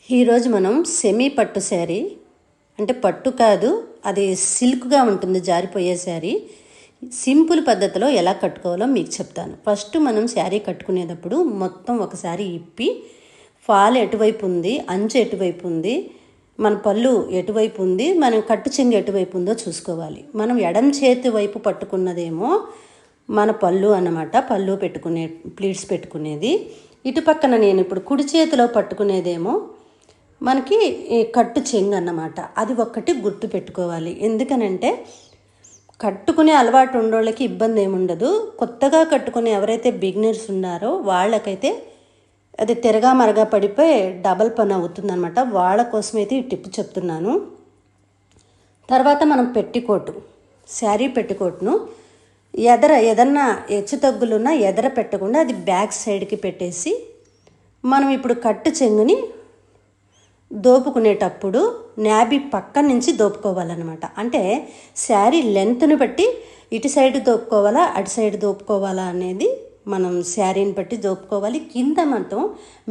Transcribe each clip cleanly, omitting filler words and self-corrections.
ఈరోజు మనం సెమీ పట్టు శారీ, అంటే పట్టు కాదు, అది సిల్క్గా ఉంటుంది, జారిపోయే శారీ సింపుల్ పద్ధతిలో ఎలా కట్టుకోవాలో మీకు చెప్తాను. ఫస్ట్ మనం శారీ కట్టుకునేటప్పుడు మొత్తం ఒకసారి ఇప్పి ఫాల్ ఎటువైపు ఉంది, అంచు ఎటువైపు ఉంది, మన పళ్ళు ఎటువైపు ఉంది, మనం కట్టు చెంగు ఎటువైపు ఉందో చూసుకోవాలి. మనం ఎడం చేతి వైపు పట్టుకున్నదేమో మన పళ్ళు అన్నమాట, పళ్ళు పెట్టుకునే ప్లీట్స్ పెట్టుకునేది. ఇటు పక్కన నేను ఇప్పుడు కుడి చేతిలో పట్టుకునేదేమో మనకి కట్టు చెంగు అన్నమాట. అది ఒక్కటి గుర్తు పెట్టుకోవాలి. ఎందుకనంటే కట్టుకునే అలవాటు ఉండోళ్ళకి ఇబ్బంది ఏముండదు. కొత్తగా కట్టుకునే ఎవరైతే బిగినర్స్ ఉన్నారో వాళ్ళకైతే అది తిరగా మరగా పడిపోయి డబల్ పని అవుతుందన్నమాట. వాళ్ళ కోసమైతే ఈ టిప్ చెప్తున్నాను. తర్వాత మనం పెట్టికోటు, శారీ పెట్టికోటును ఏదన్నా హెచ్చు తగ్గులున్నా ఎదర పెట్టకుండా అది బ్యాక్ సైడ్కి పెట్టేసి మనం ఇప్పుడు కట్టు చెంగుని దోపుకునేటప్పుడు నాభి పక్క నుంచి దోపుకోవాలన్నమాట. అంటే శారీ లెంత్ని బట్టి ఇటు సైడ్ దోపుకోవాలా, అటు సైడ్ దోపుకోవాలా అనేది మనం శారీని బట్టి దోపుకోవాలి. కింద మాత్రం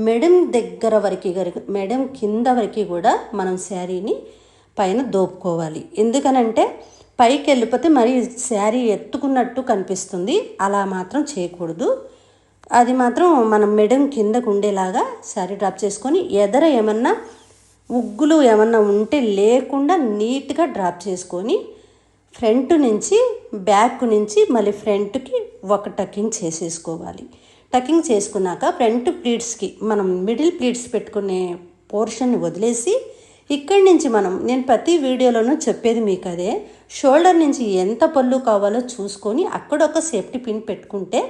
మెడం దగ్గర వరకు, మెడం కింద వరకు కూడా మనం శారీని పైన దోపుకోవాలి. ఎందుకనంటే పైకి వెళ్ళిపోతే మరి శారీ ఎత్తుకున్నట్టు కనిపిస్తుంది. అలా మాత్రం చేయకూడదు. అది మాత్రం మనం మెడం కిందకు ఉండేలాగా శారీ డ్రాప్ చేసుకొని ఎదర ఏమన్నా ఉగ్గులు ఏమన్నా ఉంటే లేకుండా నీట్గా డ్రాప్ చేసుకొని ఫ్రంట్ నుంచి బ్యాక్ నుంచి మళ్ళీ ఫ్రంట్కి ఒక టకింగ్ చేసేసుకోవాలి. టకింగ్ చేసుకున్నాక ఫ్రంట్ ప్లీట్స్కి మనం మిడిల్ ప్లీట్స్ పెట్టుకునే పోర్షన్ని వదిలేసి ఇక్కడి నుంచి నేను ప్రతి వీడియోలోనూ చెప్పేది మీకు అదే, షోల్డర్ నుంచి ఎంత పళ్ళు కావాలో చూసుకొని అక్కడ ఒక సేఫ్టీ పిన్ పెట్టుకుంటే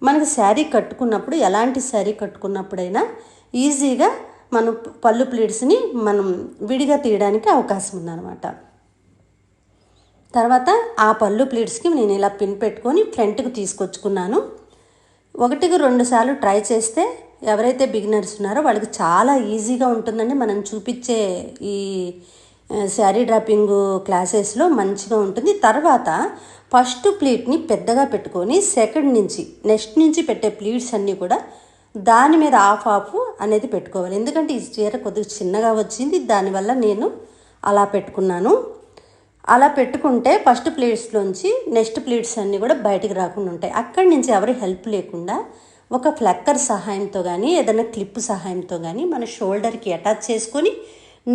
మనకి శారీ కట్టుకున్నప్పుడు, ఎలాంటి శారీ కట్టుకున్నప్పుడైనా ఈజీగా మనం పళ్ళు ప్లీట్స్ని మనం విడిగా తీయడానికి అవకాశం ఉందన్నమాట. తర్వాత ఆ పళ్ళు ప్లీట్స్కి నేను ఇలా పిన్ పెట్టుకొని ఫ్రంట్కి తీసుకొచ్చుకున్నాను. 1-2 సార్లు ట్రై చేస్తే ఎవరైతే బిగినర్స్ ఉన్నారో వాళ్ళకి చాలా ఈజీగా ఉంటుందండి. మనం చూపించే ఈ శారీ డ్రాపింగ్ క్లాసెస్లో మంచిగా ఉంటుంది. తర్వాత ఫస్ట్ ప్లీట్ని పెద్దగా పెట్టుకొని సెకండ్ నుంచి నెక్స్ట్ నుంచి పెట్టే ప్లీట్స్ అన్నీ కూడా దాని మీద ఆఫ్ అనేది పెట్టుకోవాలి. ఎందుకంటే ఈ చీర కొద్దిగా చిన్నగా వచ్చింది, దానివల్ల నేను అలా పెట్టుకున్నాను. అలా పెట్టుకుంటే ఫస్ట్ ప్లీట్స్లోంచి నెక్స్ట్ ప్లీట్స్ అన్నీ కూడా బయటికి రాకుండా ఉంటాయి. అక్కడి నుంచి ఎవరి హెల్ప్ లేకుండా ఒక ఫ్లక్కర్ సహాయంతో కానీ ఏదైనా క్లిప్ సహాయంతో కానీ మన షోల్డర్కి అటాచ్ చేసుకొని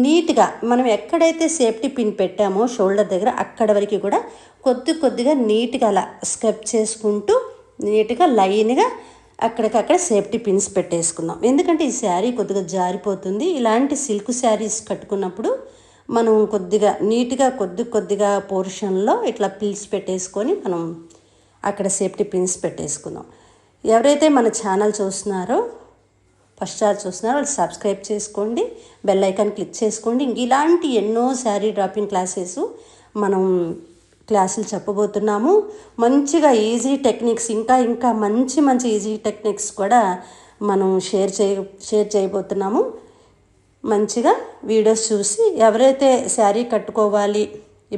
నీట్గా మనం ఎక్కడైతే సేఫ్టీ పిన్ పెట్టామో షోల్డర్ దగ్గర అక్కడ వరకు కూడా కొద్దిగా నీట్గా అలా స్క్రబ్ చేసుకుంటూ నీట్గా లైన్గా అక్కడికక్కడ సేఫ్టీ పిన్స్ పెట్టేసుకుందాం. ఎందుకంటే ఈ శారీ కొద్దిగా జారిపోతుంది. ఇలాంటి సిల్క్ శారీస్ కట్టుకున్నప్పుడు మనం కొద్దిగా నీట్గా కొద్దిగా పోర్షన్లో ఇట్లా పిన్స్ పెట్టేసుకొని మనం అక్కడ సేఫ్టీ పిన్స్ పెట్టేసుకుందాం. ఎవరైతే మన ఛానల్ చూస్తున్నారో ఫస్ట్ సారి చూస్తున్నారో వాళ్ళు సబ్స్క్రైబ్ చేసుకోండి, బెల్ ఐకాన్ క్లిక్ చేసుకోండి. ఇంక ఇలాంటి ఎన్నో శారీ డ్రాపింగ్ క్లాసెస్ మనం క్లాసులు చెప్పబోతున్నాము. మంచిగా ఈజీ టెక్నిక్స్, ఇంకా మంచి ఈజీ టెక్నిక్స్ కూడా మనం షేర్ చేయబోతున్నాము. మంచిగా వీడియోస్ చూసి ఎవరైతే శారీ కట్టుకోవాలి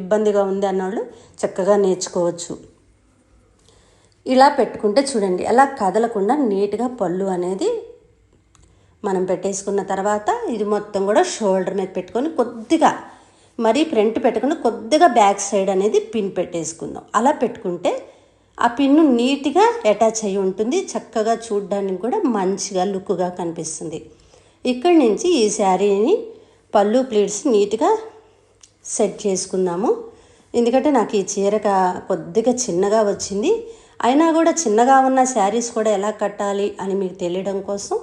ఇబ్బందిగా ఉంది అన్నవాళ్ళు చక్కగా నేర్చుకోవచ్చు. ఇలా పెట్టుకుంటే చూడండి, అలా కదలకుండా నీట్గా పళ్ళు అనేది మనం పెట్టేసుకున్న తర్వాత ఇది మొత్తం కూడా షోల్డర్ మీద పెట్టుకొని కొద్దిగా మరీ ఫ్రంట్ పెట్టకుండా కొద్దిగా బ్యాక్ సైడ్ అనేది పిన్ పెట్టేసుకుందాం. అలా పెట్టుకుంటే ఆ పిన్ను నీట్గా అటాచ్ అయ్యి ఉంటుంది. చక్కగా చూడడానికి కూడా మంచిగా లుక్గా కనిపిస్తుంది. ఇక్కడి నుంచి ఈ శారీని పళ్ళు ప్లీట్స్ నీట్గా సెట్ చేసుకుందాము. ఎందుకంటే నాకు ఈ చీర కొద్దిగా చిన్నగా వచ్చింది. అయినా కూడా చిన్నగా ఉన్న శారీస్ కూడా ఎలా కట్టాలి అని మీకు తెలియడం కోసం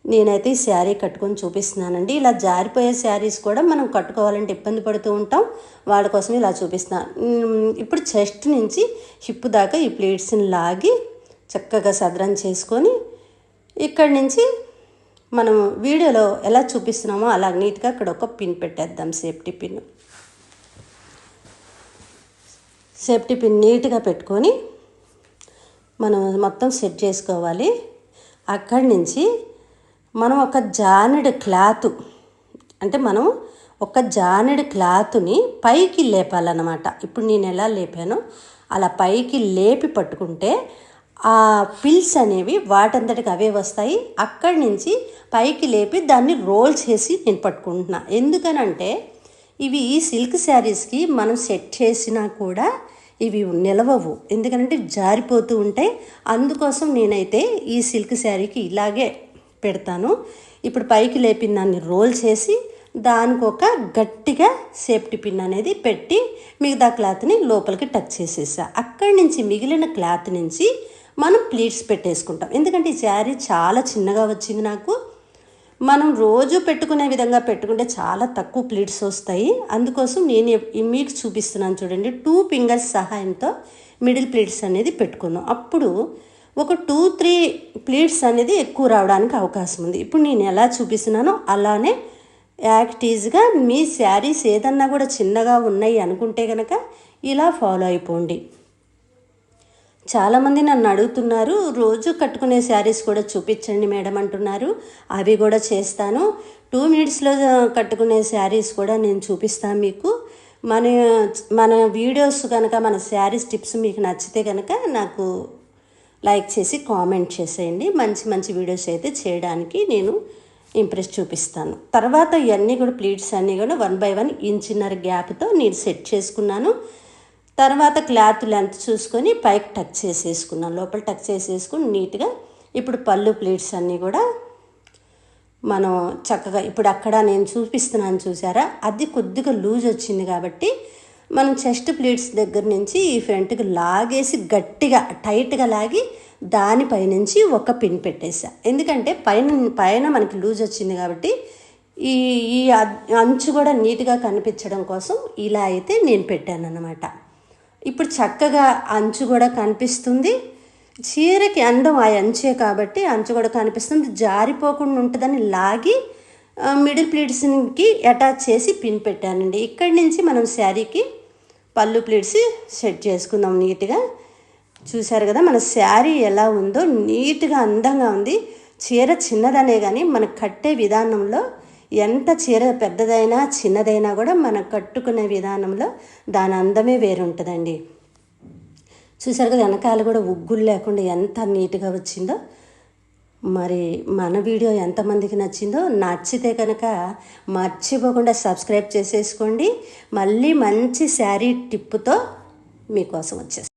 నేనైతే ఈ శారీ కట్టుకొని చూపిస్తున్నానండి. ఇలా జారిపోయే శారీస్ కూడా మనం కట్టుకోవాలంటే ఇబ్బంది పడుతూ ఉంటాం, వాళ్ళ కోసం ఇలా చూపిస్తున్నాను. ఇప్పుడు చెస్ట్ నుంచి హిప్ దాకా ఈ ప్లీట్స్ని లాగి చక్కగా సదరం చేసుకొని ఇక్కడి నుంచి మనం వీడియోలో ఎలా చూపిస్తున్నామో అలా నీట్గా అక్కడ ఒక పిన్ పెట్టేద్దాం. సేఫ్టీ పిన్ నీట్గా పెట్టుకొని మనం మొత్తం సెట్ చేసుకోవాలి. అక్కడి నుంచి మనం ఒక జానెడ్ క్లాత్, అంటే మనం ఒక జానెడ్ క్లాత్ని పైకి లేపాలన్నమాట. ఇప్పుడు నేను ఎలా లేపానో అలా పైకి లేపి పట్టుకుంటే ఆ పిల్స్ అనేవి వాటంతటికి అవే వస్తాయి. అక్కడి నుంచి పైకి లేపి దాన్ని రోల్ చేసి నేను పట్టుకుంటున్నా. ఎందుకనంటే ఇవి సిల్క్ శారీస్కి మనం సెట్ చేసినా కూడా ఇవి నిలవవు, ఎందుకంటే జారిపోతూ ఉంటాయి. అందుకోసం నేనైతే ఈ సిల్క్ శారీకి ఇలాగే పెడతాను. ఇప్పుడు పైకి లేపిన దాన్ని రోల్ చేసి దానికి ఒక గట్టిగా సేఫ్టీ పిన్ అనేది పెట్టి మిగతా క్లాత్ని లోపలికి టచ్ చేసేసా. అక్కడి నుంచి మిగిలిన క్లాత్ నుంచి మనం ప్లీట్స్ పెట్టేసుకుంటాం. ఎందుకంటే ఈ శారీ చాలా చిన్నగా వచ్చింది నాకు. మనం రోజు పెట్టుకునే విధంగా పెట్టుకుంటే చాలా తక్కువ ప్లీట్స్ వస్తాయి. అందుకోసం నేను మీకు చూపిస్తున్నాను చూడండి. 2 ఫింగర్స్ సహాయంతో మిడిల్ ప్లీట్స్ అనేది పెట్టుకున్నాం. అప్పుడు ఒక 2-3 ప్లీట్స్ అనేది ఎక్కువ రావడానికి అవకాశం ఉంది. ఇప్పుడు నేను ఎలా చూపిస్తున్నానో అలానే యాక్టీజ్గా మీ శారీస్ ఏదన్నా కూడా చిన్నగా ఉన్నాయి అనుకుంటే కనుక ఇలా ఫాలో అయిపోండి. చాలామంది నన్ను అడుగుతున్నారు, రోజు కట్టుకునే శారీస్ కూడా చూపించండి మేడం అంటున్నారు. అవి కూడా చేస్తాను. 2 మినిట్స్లో కట్టుకునే శారీస్ కూడా నేను చూపిస్తాను మీకు. మన వీడియోస్ కనుక, మన శారీస్ టిప్స్ మీకు నచ్చితే కనుక నాకు లైక్ చేసి కామెంట్ చేసేయండి. మంచి మంచి వీడియోస్ అయితే చేయడానికి నేను ఇంప్రెస్ చూపిస్తాను. తర్వాత ఇవన్నీ కూడా ప్లీట్స్ అన్నీ కూడా 1 by 1 ఇంచున్నర గ్యాప్తో నేను సెట్ చేసుకున్నాను. తర్వాత క్లాత్ లెంత్ చూసుకొని పైకి టచ్ చేసేసుకున్నాను, లోపల టచ్ చేసేసుకుని నీట్గా. ఇప్పుడు పళ్ళు ప్లీట్స్ అన్నీ కూడా మనం చక్కగా ఇప్పుడు అక్కడ నేను చూపిస్తున్నాను చూసారా, అది కొద్దిగా లూజ్ వచ్చింది కాబట్టి మనం చెస్ట్ ప్లీట్స్ దగ్గర నుంచి ఈ ఫ్రంట్కి లాగేసి గట్టిగా టైట్గా లాగి దానిపై నుంచి ఒక పిన్ పెట్టేసా. ఎందుకంటే పైన మనకి లూజ్ వచ్చింది కాబట్టి ఈ అంచు కూడా నీట్గా కనిపించడం కోసం ఇలా అయితే నేను పెట్టాను అన్నమాట. ఇప్పుడు చక్కగా అంచు కూడా కనిపిస్తుంది. చీరకి అందం ఆ అంచే కాబట్టి అంచు కూడా కనిపిస్తుంది. జారిపోకుండా ఉంటుందని లాగి మిడిల్ ప్లీట్స్కి అటాచ్ చేసి పిన్ పెట్టానండి. ఇక్కడి నుంచి మనం శారీకి పళ్ళు ప్లీట్స్ సెట్ చేసుకుందాం నీట్గా. చూసారు కదా మన శారీ ఎలా ఉందో, నీట్గా అందంగా ఉంది. చీర చిన్నదనే కానీ మనం కట్టే విధానంలో ఎంత చీర పెద్దదైనా చిన్నదైనా కూడా మనం కట్టుకునే విధానంలో దాని అందమే వేరుంటుందండి. చూసారు కదా వెనకాల కూడా ఉగ్గులు లేకుండా ఎంత నీట్గా వచ్చిందో. మరి మన వీడియో ఎంతమందికి నచ్చిందో, నచ్చితే కనుక మర్చిపోకుండా సబ్స్క్రైబ్ చేసేసుకోండి. మళ్ళీ మంచి శారీ టిప్పుతో మీకోసం వచ్చేస్తాను.